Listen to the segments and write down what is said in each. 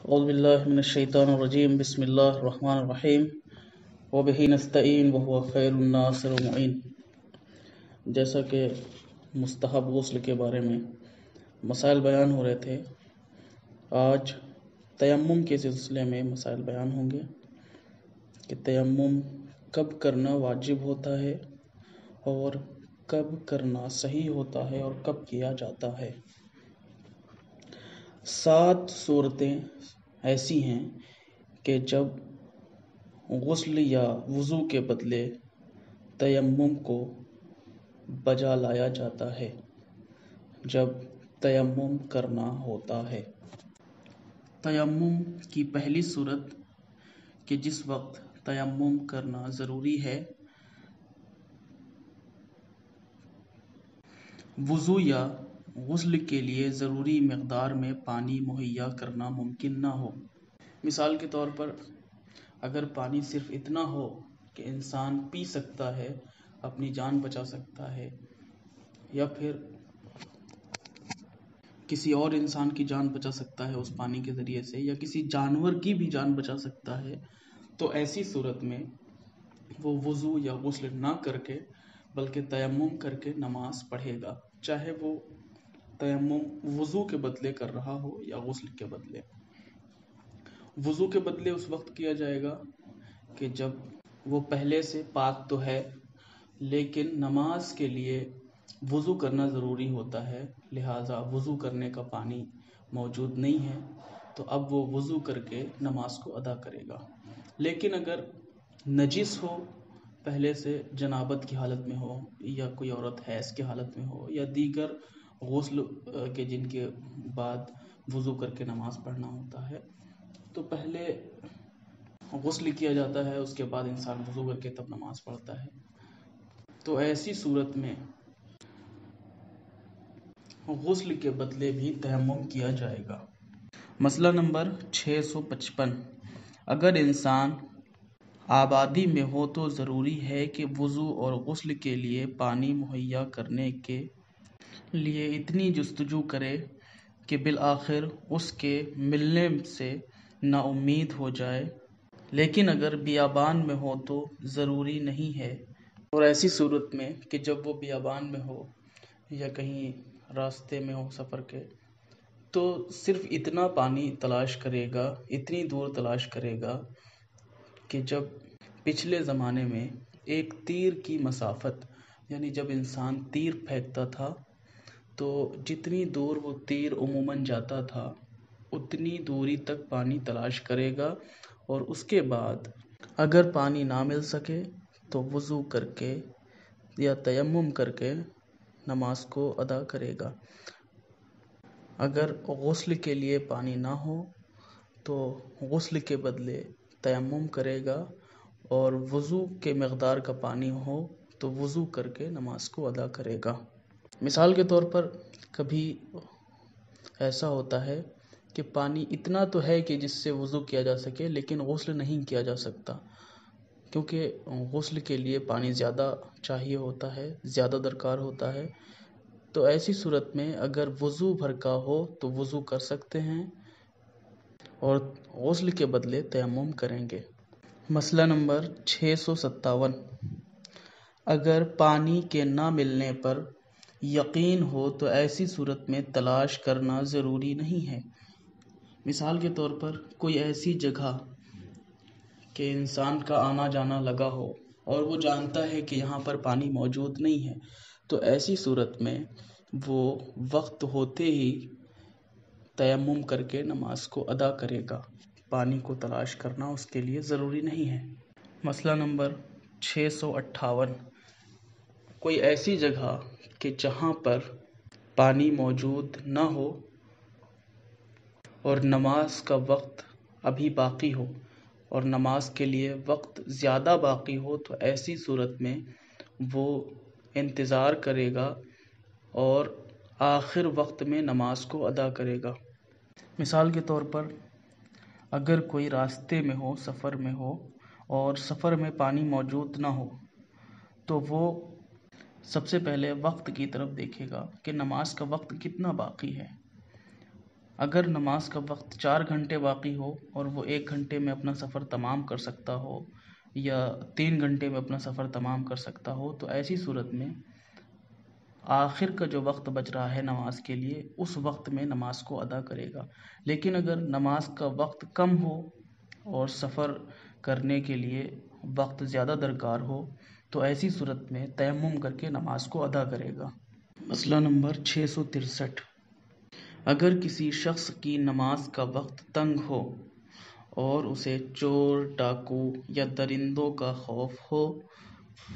اعوذ باللہ من الشیطان الرجیم بسم اللہ الرحمن الرحیم وبہ نستعین وہو خیر الناصر المعین۔ جیسا کہ مستحب غسل کے بارے میں مسائل بیان ہو رہے تھے، آج تیمم کے سلسلے میں مسائل بیان ہوں گے کہ تیمم کب کرنا واجب ہوتا ہے اور کب کرنا صحیح ہوتا ہے اور کب کیا جاتا ہے۔ 7 صورتیں ایسی ہیں کہ جب غسل یا وضو کے بدلے تیمم کو بجا لایا جاتا ہے جب تیمم کرنا ہوتا ہے۔ تیمم کی پہلی صورت کہ جس وقت تیمم کرنا ضروری ہے، وضو یا غسل کے لیے ضروری مقدار میں پانی مہیا کرنا ممکن نہ ہو۔ مثال کے طور پر اگر پانی صرف اتنا ہو کہ انسان پی سکتا ہے، اپنی جان بچا سکتا ہے، یا پھر کسی اور انسان کی جان بچا سکتا ہے اس پانی کے ذریعے سے، یا کسی جانور کی بھی جان بچا سکتا ہے، تو ایسی صورت میں وہ وضو یا غسل نہ کر کے بلکہ تیمم کر کے نماز پڑھے گا، چاہے وہ تیمم وضو کے بدلے کر رہا ہو یا غسل کے بدلے۔ وضو کے بدلے اس وقت کیا جائے گا کہ جب وہ پہلے سے پاک تو ہے لیکن نماز کے لیے وضو کرنا ضروری ہوتا ہے، لہٰذا وضو کرنے کا پانی موجود نہیں ہے تو اب وہ وضو کر کے نماز کو ادا کرے گا۔ لیکن اگر نجس ہو، پہلے سے جنابت کی حالت میں ہو، یا کوئی عورت حیض کی حالت میں ہو، یا دیگر غسل کے جن کے بعد وضو کر کے نماز پڑھنا ہوتا ہے، تو پہلے غسل کیا جاتا ہے، اس کے بعد انسان وضو کر کے تب نماز پڑھتا ہے۔ تو ایسی صورت میں غسل کے بدلے بھی تیمم کیا جائے گا۔ مسئلہ نمبر 655، اگر انسان آبادی میں ہو تو ضروری ہے کہ وضو اور غسل کے لیے پانی مہیا کرنے کے لیے اتنی جستجو کرے کہ بالآخر اس کے ملنے سے نا امید ہو جائے، لیکن اگر بیابان میں ہو تو ضروری نہیں ہے۔ اور ایسی صورت میں کہ جب وہ بیابان میں ہو یا کہیں راستے میں ہو سفر کے، تو صرف اتنا پانی تلاش کرے گا، اتنی دور تلاش کرے گا کہ جب پچھلے زمانے میں ایک تیر کی مسافت، یعنی جب انسان تیر پھینکتا تھا تو جتنی دور وہ تیر عموماً جاتا تھا اتنی دوری تک پانی تلاش کرے گا، اور اس کے بعد اگر پانی نہ مل سکے تو وضو کر کے یا تیمم کر کے نماز کو ادا کرے گا۔ اگر غسل کے لیے پانی نہ ہو تو غسل کے بدلے تیمم کرے گا، اور وضو کے مقدار کا پانی ہو تو وضو کر کے نماز کو ادا کرے گا۔ مثال کے طور پر کبھی ایسا ہوتا ہے کہ پانی اتنا تو ہے کہ جس سے وضو کیا جا سکے لیکن غسل نہیں کیا جا سکتا، کیونکہ غسل کے لیے پانی زیادہ چاہیے ہوتا ہے، زیادہ درکار ہوتا ہے۔ تو ایسی صورت میں اگر وضو بھر کا ہو تو وضو کر سکتے ہیں اور غسل کے بدلے تیمم کریں گے۔ مسئلہ نمبر 657، اگر پانی کے نہ ملنے پر یقین ہو تو ایسی صورت میں تلاش کرنا ضروری نہیں ہے۔ مثال کے طور پر کوئی ایسی جگہ کہ انسان کا آنا جانا لگا ہو اور وہ جانتا ہے کہ یہاں پر پانی موجود نہیں ہے، تو ایسی صورت میں وہ وقت ہوتے ہی تیمم کر کے نماز کو ادا کرے گا، پانی کو تلاش کرنا اس کے لیے ضروری نہیں ہے۔ مسئلہ نمبر 658، کوئی ایسی جگہ کہ جہاں پر پانی موجود نہ ہو اور نماز کا وقت ابھی باقی ہو اور نماز کے لیے وقت زیادہ باقی ہو، تو ایسی صورت میں وہ انتظار کرے گا اور آخر وقت میں نماز کو ادا کرے گا۔ مثال کے طور پر اگر کوئی راستے میں ہو، سفر میں ہو اور سفر میں پانی موجود نہ ہو، تو وہ سب سے پہلے وقت کی طرف دیکھے گا کہ نماز کا وقت کتنا باقی ہے، اگر نماز کا وقت 4 گھنٹے باقی ہو اور وہ 1 گھنٹے میں اپنا سفر تمام کر سکتا ہو یا 3 گھنٹے میں اپنا سفر تمام کر سکتا ہو تو ایسی صورت میں آخر کا جو وقت بچ رہا ہے نماز کے لیے اس وقت میں نماز کو ادا کرے گا۔ لیکن اگر نماز کا وقت کم ہو اور سفر کرنے کے لیے وقت زیادہ درکار ہو تو ایسی صورت میں تیمم کر کے نماز کو ادا کرے گا۔ مسئلہ نمبر 663، اگر کسی شخص کی نماز کا وقت تنگ ہو اور اسے چور، ڈاکو یا درندوں کا خوف ہو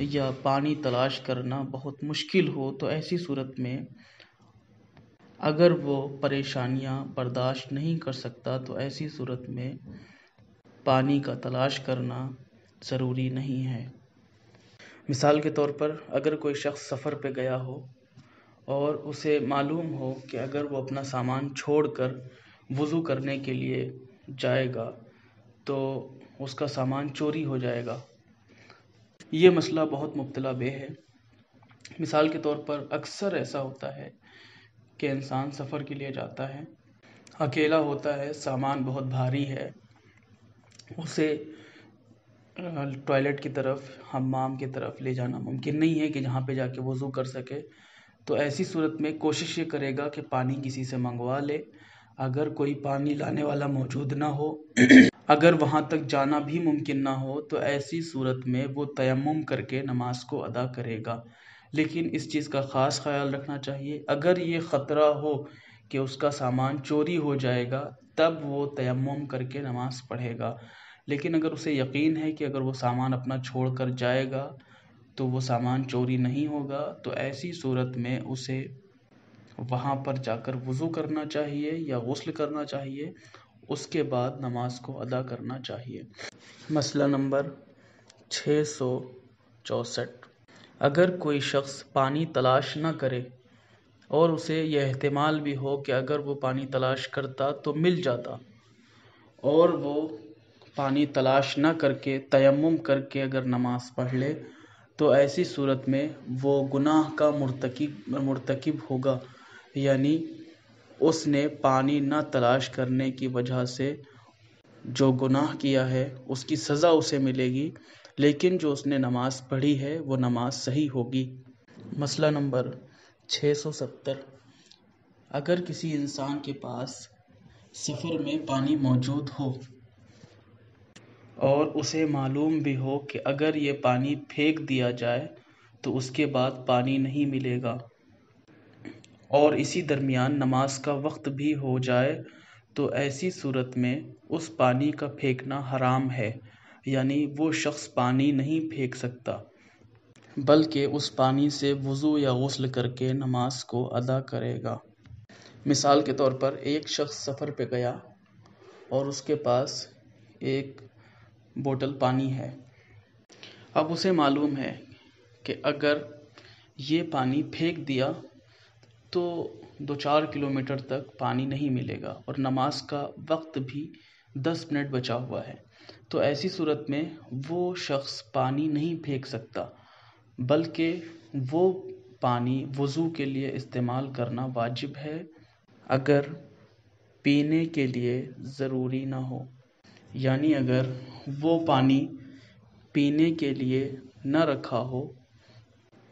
یا پانی تلاش کرنا بہت مشکل ہو تو ایسی صورت میں اگر وہ پریشانیاں برداشت نہیں کر سکتا تو ایسی صورت میں پانی کا تلاش کرنا ضروری نہیں ہے۔ مثال کے طور پر اگر کوئی شخص سفر پہ گیا ہو اور اسے معلوم ہو کہ اگر وہ اپنا سامان چھوڑ کر وضو کرنے کے لیے جائے گا تو اس کا سامان چوری ہو جائے گا۔ یہ مسئلہ بہت مبتلا بے ہے۔ مثال کے طور پر اکثر ایسا ہوتا ہے کہ انسان سفر کے لیے جاتا ہے، اکیلا ہوتا ہے، سامان بہت بھاری ہے، اسے ٹوائلٹ کی طرف، حمام کی طرف لے جانا ممکن نہیں ہے کہ جہاں پہ جا کے وضو کر سکے، تو ایسی صورت میں کوشش یہ کرے گا کہ پانی کسی سے منگوا لے۔ اگر کوئی پانی لانے والا موجود نہ ہو، اگر وہاں تک جانا بھی ممکن نہ ہو تو ایسی صورت میں وہ تیمم کر کے نماز کو ادا کرے گا۔ لیکن اس چیز کا خاص خیال رکھنا چاہیے، اگر یہ خطرہ ہو کہ اس کا سامان چوری ہو جائے گا تب وہ تیمم کر کے نماز پڑھے گا۔ لیکن اگر اسے یقین ہے کہ اگر وہ سامان اپنا چھوڑ کر جائے گا تو وہ سامان چوری نہیں ہوگا تو ایسی صورت میں اسے وہاں پر جا کر وضو کرنا چاہیے یا غسل کرنا چاہیے، اس کے بعد نماز کو ادا کرنا چاہیے۔ مسئلہ نمبر 664، اگر کوئی شخص پانی تلاش نہ کرے اور اسے یہ احتمال بھی ہو کہ اگر وہ پانی تلاش کرتا تو مل جاتا اور وہ پانی تلاش نہ کر کے تیمم کر کے اگر نماز پڑھ لے تو ایسی صورت میں وہ گناہ کا مرتکب ہوگا، یعنی اس نے پانی نہ تلاش کرنے کی وجہ سے جو گناہ کیا ہے اس کی سزا اسے ملے گی، لیکن جو اس نے نماز پڑھی ہے وہ نماز صحیح ہوگی۔ مسئلہ نمبر 670، اگر کسی انسان کے پاس سفر میں پانی موجود ہو اور اسے معلوم بھی ہو کہ اگر یہ پانی پھینک دیا جائے تو اس کے بعد پانی نہیں ملے گا اور اسی درمیان نماز کا وقت بھی ہو جائے تو ایسی صورت میں اس پانی کا پھینکنا حرام ہے، یعنی وہ شخص پانی نہیں پھینک سکتا بلکہ اس پانی سے وضو یا غسل کر کے نماز کو ادا کرے گا۔ مثال کے طور پر ایک شخص سفر پہ گیا اور اس کے پاس ایک بوتل پانی ہے، اب اسے معلوم ہے کہ اگر یہ پانی پھینک دیا تو 2-4 کلومیٹر تک پانی نہیں ملے گا اور نماز کا وقت بھی 10 منٹ بچا ہوا ہے، تو ایسی صورت میں وہ شخص پانی نہیں پھینک سکتا بلکہ وہ پانی وضو کے لیے استعمال کرنا واجب ہے اگر پینے کے لیے ضروری نہ ہو، یعنی اگر وہ پانی پینے کے لیے نہ رکھا ہو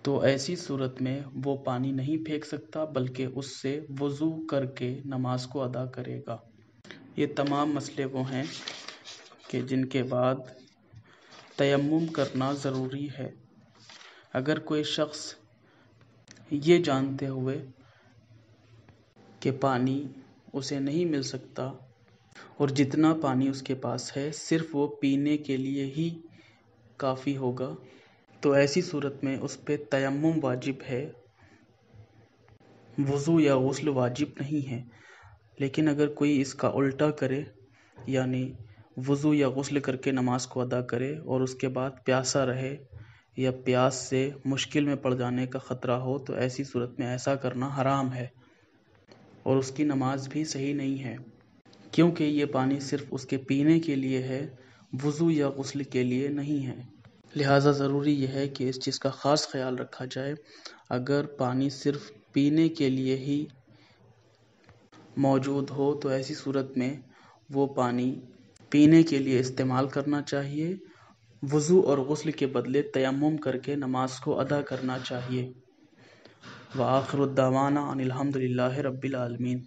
تو ایسی صورت میں وہ پانی نہیں پھینک سکتا بلکہ اس سے وضو کر کے نماز کو ادا کرے گا۔ یہ تمام مسئلے وہ ہیں کہ جن کے بعد تیمم کرنا ضروری ہے۔ اگر کوئی شخص یہ جانتے ہوئے کہ پانی اسے نہیں مل سکتا اور جتنا پانی اس کے پاس ہے صرف وہ پینے کے لیے ہی کافی ہوگا تو ایسی صورت میں اس پہ تیمم واجب ہے، وضو یا غسل واجب نہیں ہے۔ لیکن اگر کوئی اس کا الٹا کرے، یعنی وضو یا غسل کر کے نماز کو ادا کرے اور اس کے بعد پیاسا رہے یا پیاس سے مشکل میں پڑ جانے کا خطرہ ہو تو ایسی صورت میں ایسا کرنا حرام ہے اور اس کی نماز بھی صحیح نہیں ہے، کیونکہ یہ پانی صرف اس کے پینے کے لیے ہے، وضو یا غسل کے لیے نہیں ہے۔ لہٰذا ضروری یہ ہے کہ اس چیز کا خاص خیال رکھا جائے، اگر پانی صرف پینے کے لیے ہی موجود ہو تو ایسی صورت میں وہ پانی پینے کے لیے استعمال کرنا چاہیے، وضو اور غسل کے بدلے تیمم کر کے نماز کو ادا کرنا چاہیے۔ وآخر الدعوانا ان الحمد للہ رب العالمین۔